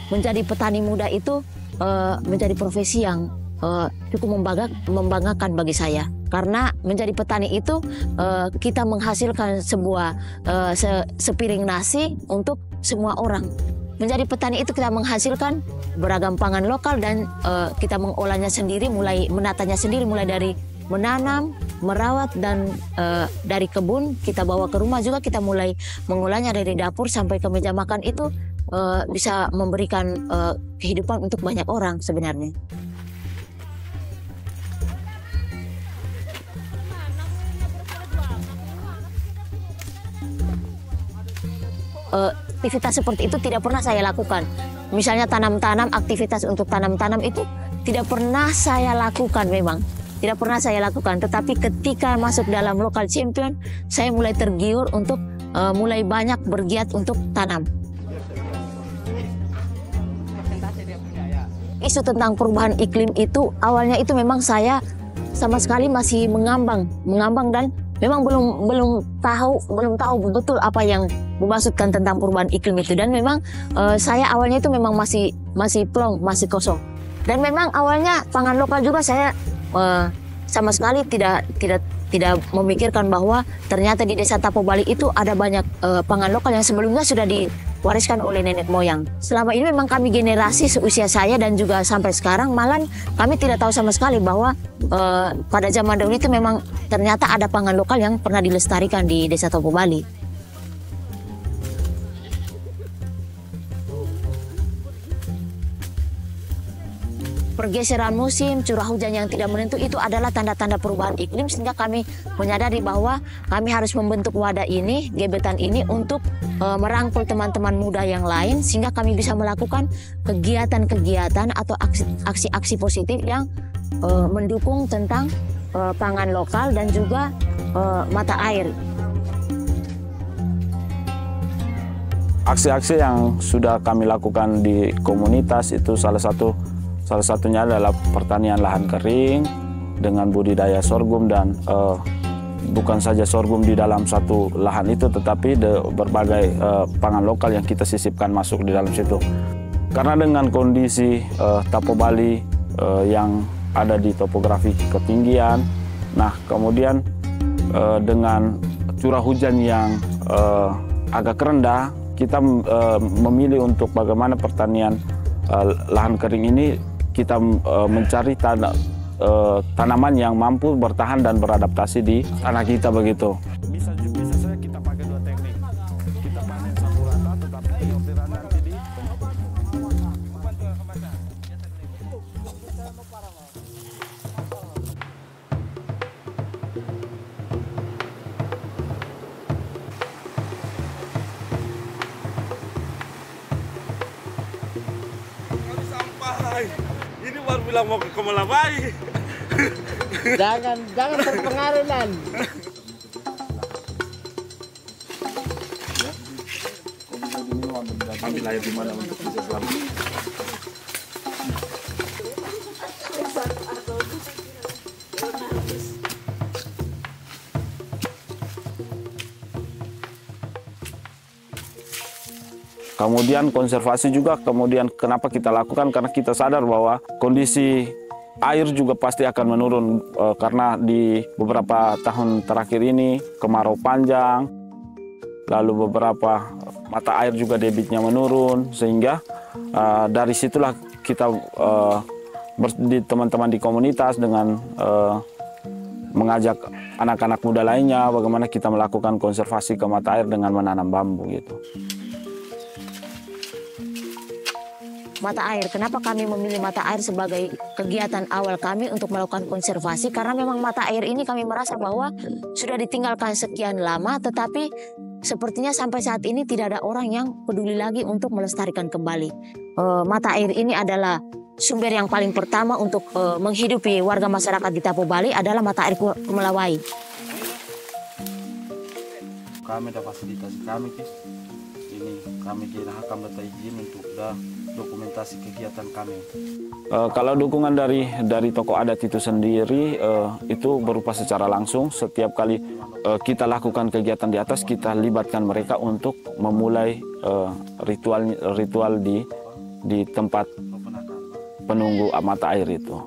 menjadi petani muda itu menjadi profesi yang cukup membanggakan bagi saya. Karena menjadi petani itu kita menghasilkan sebuah sepiring nasi untuk semua orang. Menjadi petani itu kita menghasilkan beragam pangan lokal dan kita mengolahnya sendiri, mulai menatanya sendiri, mulai dari menanam, merawat, dan dari kebun kita bawa ke rumah juga kita mulai mengolahnya dari dapur sampai ke meja makan itu bisa memberikan kehidupan untuk banyak orang sebenarnya. Aktivitas seperti itu tidak pernah saya lakukan. Misalnya tanam-tanam, aktivitas untuk tanam-tanam itu tidak pernah saya lakukan memang. Tidak pernah saya lakukan. Tetapi ketika masuk dalam local champion, saya mulai tergiur untuk mulai banyak bergiat untuk tanam. Isu tentang perubahan iklim itu awalnya itu memang saya sama sekali masih mengambang dan memang belum tahu betul apa yang dimaksudkan tentang perubahan iklim itu, dan memang saya awalnya itu memang masih plong, masih kosong. Dan memang awalnya pangan lokal juga saya sama sekali tidak memikirkan bahwa ternyata di Desa Tapobali itu ada banyak pangan lokal yang sebelumnya sudah diwariskan oleh nenek moyang. Selama ini memang kami generasi seusia saya dan juga sampai sekarang malah kami tidak tahu sama sekali bahwa pada zaman dahulu itu memang ternyata ada pangan lokal yang pernah dilestarikan di Desa Tapobali. Pergeseran musim, curah hujan yang tidak menentu itu adalah tanda-tanda perubahan iklim, sehingga kami menyadari bahwa kami harus membentuk wadah ini, gebetan ini untuk merangkul teman-teman muda yang lain sehingga kami bisa melakukan kegiatan-kegiatan atau aksi-aksi positif yang mendukung tentang pangan lokal dan juga mata air. Aksi-aksi yang sudah kami lakukan di komunitas itu salah satunya adalah pertanian lahan kering dengan budidaya sorghum, dan bukan saja sorghum di dalam satu lahan itu, tetapi berbagai pangan lokal yang kita sisipkan masuk di dalam situ. Karena dengan kondisi Tapobali yang ada di topografi ketinggian, nah kemudian dengan curah hujan yang agak rendah, kita memilih untuk bagaimana pertanian lahan kering ini kita mencari tanaman yang mampu bertahan dan beradaptasi di tanah kita begitu. Bisa saja kita pakai dua teknik. Kita panen satu rata, tetapi orderan nanti di ini baru bilang mau ke Komalabai. Jangan terpengaruh, Lan. ambil air di mana untuk bisa selamat. Kemudian konservasi juga, kemudian kenapa kita lakukan, karena kita sadar bahwa kondisi air juga pasti akan menurun karena di beberapa tahun terakhir ini kemarau panjang, lalu beberapa mata air juga debitnya menurun, sehingga dari situlah kita teman-teman di komunitas dengan mengajak anak-anak muda lainnya bagaimana kita melakukan konservasi ke mata air dengan menanam bambu gitu. Mata air, kenapa kami memilih mata air sebagai kegiatan awal kami untuk melakukan konservasi? Karena memang mata air ini kami merasa bahwa sudah ditinggalkan sekian lama, tetapi sepertinya sampai saat ini tidak ada orang yang peduli lagi untuk melestarikan kembali. Mata air ini adalah sumber yang paling pertama untuk menghidupi warga masyarakat di Tapobali, adalah mata air Kumalawai. Kami ada fasilitasi kami, ini kami dirahkan data izin untuk dokumentasi kegiatan kami. Kalau dukungan dari tokoh adat itu sendiri itu berupa secara langsung. Setiap kali kita lakukan kegiatan di atas, kita libatkan mereka untuk memulai ritual di di tempat penunggu mata air itu.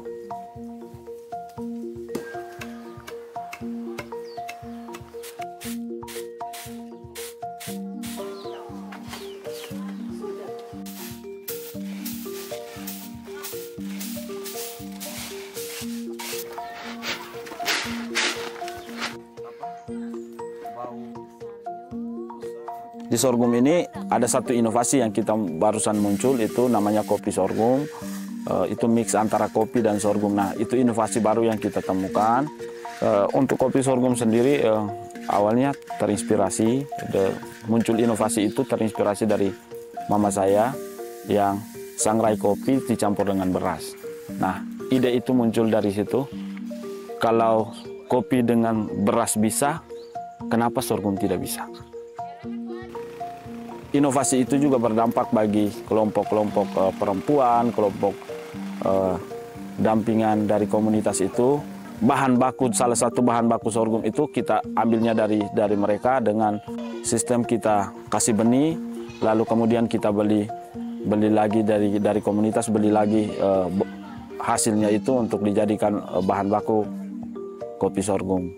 Di sorghum ini ada satu inovasi yang kita barusan muncul, itu namanya kopi sorghum. Itu mix antara kopi dan sorghum. Nah, itu inovasi baru yang kita temukan. Untuk kopi sorghum sendiri awalnya terinspirasi, muncul inovasi itu terinspirasi dari mama saya yang sangrai kopi dicampur dengan beras. Nah, ide itu muncul dari situ. Kalau kopi dengan beras bisa, kenapa sorghum tidak bisa? Inovasi itu juga berdampak bagi kelompok-kelompok perempuan, kelompok dampingan dari komunitas itu. Bahan baku, salah satu bahan baku sorghum itu kita ambilnya dari mereka dengan sistem kita kasih benih, lalu kemudian kita beli lagi dari komunitas, beli lagi hasilnya itu untuk dijadikan bahan baku kopi sorghum.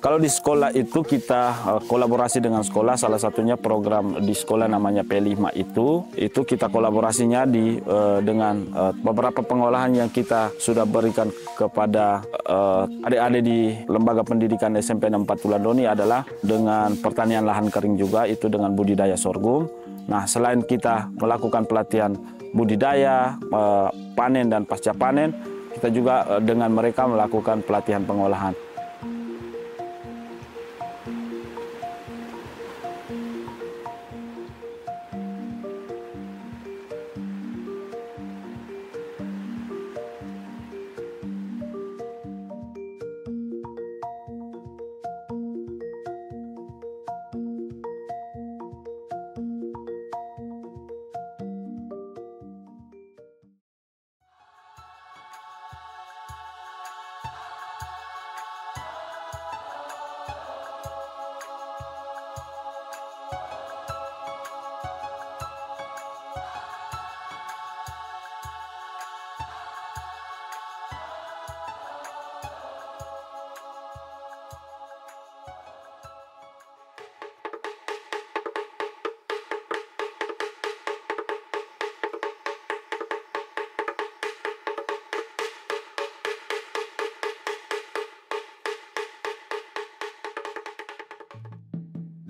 Kalau di sekolah itu kita kolaborasi dengan sekolah, salah satunya program di sekolah namanya P5 itu kita kolaborasinya dengan beberapa pengolahan yang kita sudah berikan kepada adik-adik di Lembaga Pendidikan SMP 4 Tulandoni adalah dengan pertanian lahan kering juga, itu dengan budidaya sorghum. Nah, selain kita melakukan pelatihan budidaya, panen dan pasca panen, kita juga dengan mereka melakukan pelatihan pengolahan.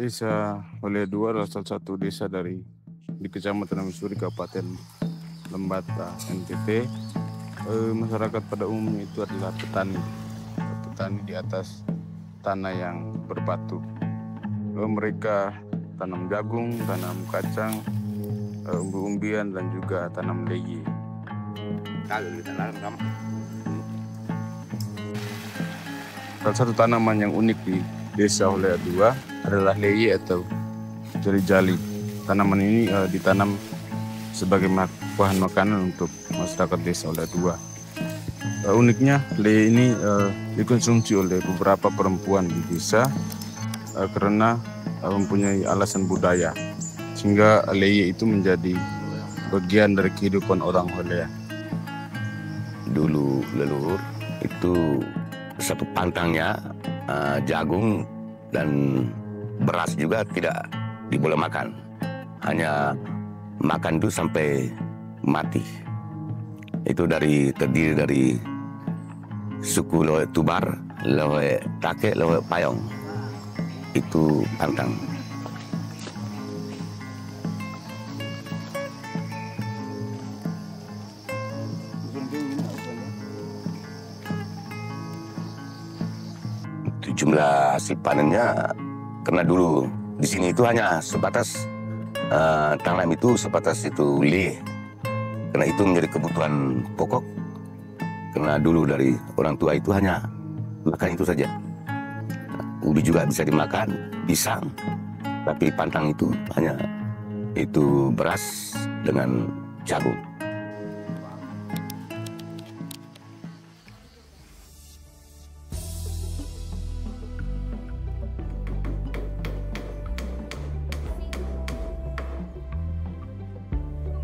Desa Oleh II adalah salah satu desa di Kecamatan Misuri, Kabupaten Lembata, NTT. Masyarakat pada umumnya itu adalah petani di atas tanah yang berbatu. Mereka tanam jagung, tanam kacang, umbi-umbian, dan juga tanam leye. Salah satu tanaman yang unik di Desa Oleh II adalah leye atau jali-jali. Tanaman ini ditanam sebagai bahan makanan untuk masyarakat Desa Oleh II. Uniknya, leye ini dikonsumsi oleh beberapa perempuan di desa karena mempunyai alasan budaya, sehingga leye itu menjadi bagian dari kehidupan orang Holea. Dulu leluhur itu satu pantangnya jagung dan beras juga tidak diboleh makan. Hanya makan itu sampai mati. Itu terdiri dari suku Loe Tubar, Loe Take, Loe Payong. Itu pantang. Jumlah hasil panennya, karena dulu di sini itu hanya sebatas tanam itu sebatas itu leye, karena itu menjadi kebutuhan pokok. Karena dulu dari orang tua itu hanya makan itu saja. Ubi juga bisa dimakan, pisang, tapi pantang itu hanya itu beras dengan jagung.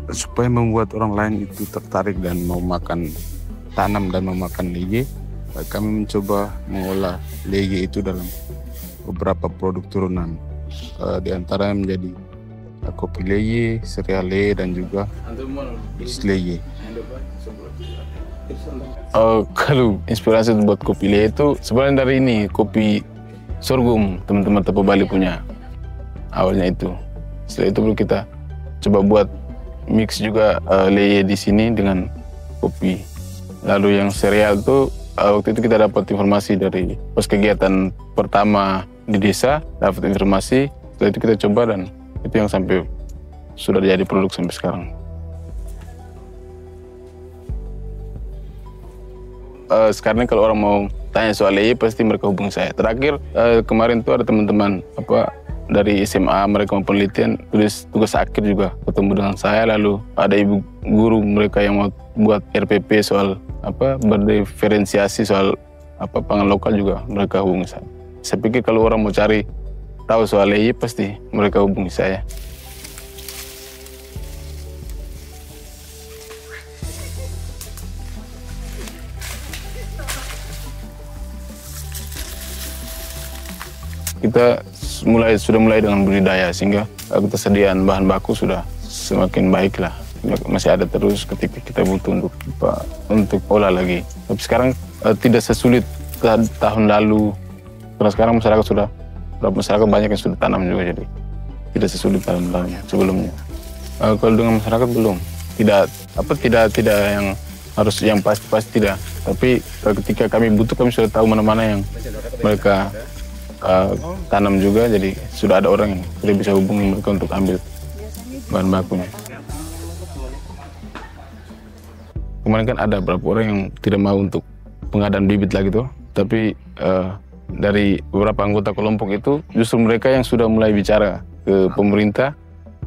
supaya membuat orang lain itu tertarik dan mau makan tanam dan mau makan leye, kami mencoba mengolah leye itu dalam beberapa produk turunan. Di antara menjadi kopi leye, sereal leye, dan juga bis leye. Kalau inspirasi buat kopi leye itu sebenarnya dari ini, kopi sorghum teman-teman Tepo Bali punya. Awalnya itu. Setelah itu baru kita coba buat mix juga leye di sini dengan kopi. Lalu yang sereal itu waktu itu kita dapat informasi dari pas kegiatan pertama di desa, dapat informasi. Setelah itu kita coba dan itu yang sampai sudah jadi produk sampai sekarang. Sekarang kalau orang mau tanya soal leye pasti mereka hubungi saya. Terakhir kemarin tuh ada teman-teman dari SMA, mereka mau penelitian, tugas akhir juga ketemu dengan saya. Lalu ada ibu guru mereka yang mau buat RPP soal berdiferensiasi soal pangan lokal juga mereka hubungi saya. Saya pikir kalau orang mau cari tahu soal leye pasti mereka hubungi saya. Kita sudah mulai dengan budidaya sehingga ketersediaan bahan baku sudah semakin baik lah. Masih ada terus ketika kita butuh untuk olah lagi. Tapi sekarang tidak sesulit tahun lalu karena sekarang masyarakat banyak yang sudah tanam juga, jadi tidak sesulit tahun sebelumnya. Kalau dengan masyarakat belum, tidak yang harus yang pasti tidak. Tapi ketika kami butuh, kami sudah tahu mana-mana yang mereka tanam juga, jadi sudah ada orang yang sudah bisa hubungi mereka untuk ambil bahan bakunya. Kemarin kan ada beberapa orang yang tidak mau untuk pengadaan bibit lagi tuh, tapi dari beberapa anggota kelompok itu justru mereka yang sudah mulai bicara ke pemerintah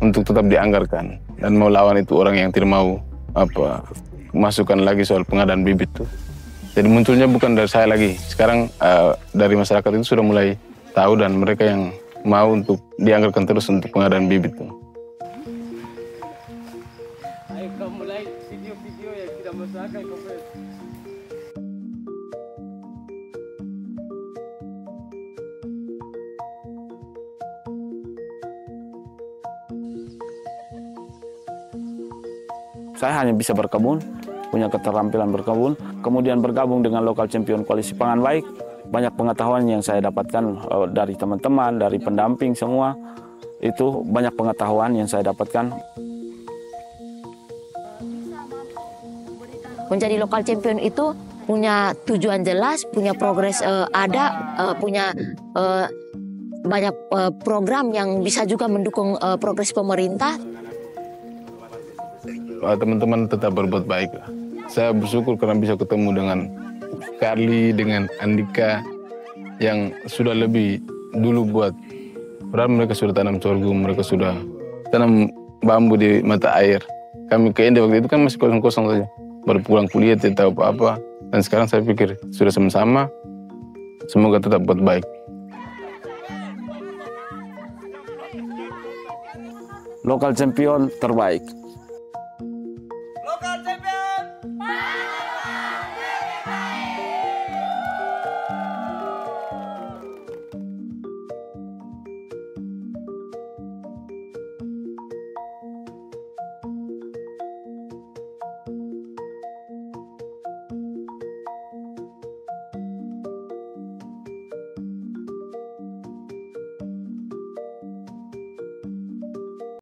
untuk tetap dianggarkan dan mau lawan itu orang yang tidak mau masukkan lagi soal pengadaan bibit tuh. Jadi munculnya bukan dari saya lagi. Sekarang dari masyarakat itu sudah mulai tahu dan mereka yang mau untuk dianggarkan terus untuk pengadaan bibit tuh. Ayo kamu mulai video-video yang tidak masuk akal kompres. Saya hanya bisa berkebun, punya keterampilan berkebun, kemudian bergabung dengan Lokal Champion Koalisi Pangan Baik. Banyak pengetahuan yang saya dapatkan dari teman-teman, dari pendamping semua. Itu banyak pengetahuan yang saya dapatkan. Menjadi Lokal Champion itu punya tujuan jelas, punya progres punya banyak program yang bisa juga mendukung progres pemerintah. Teman-teman tetap berbuat baik lah. Saya bersyukur karena bisa ketemu dengan Carly, dengan Andika yang sudah lebih dulu buat. Padahal mereka sudah tanam sorghum, mereka sudah tanam bambu di mata air. Kami ke Ende waktu itu kan masih kosong-kosong saja. Baru pulang kuliah tidak tahu apa-apa. Dan sekarang saya pikir sudah sama-sama, semoga tetap buat baik. Lokal Champion terbaik.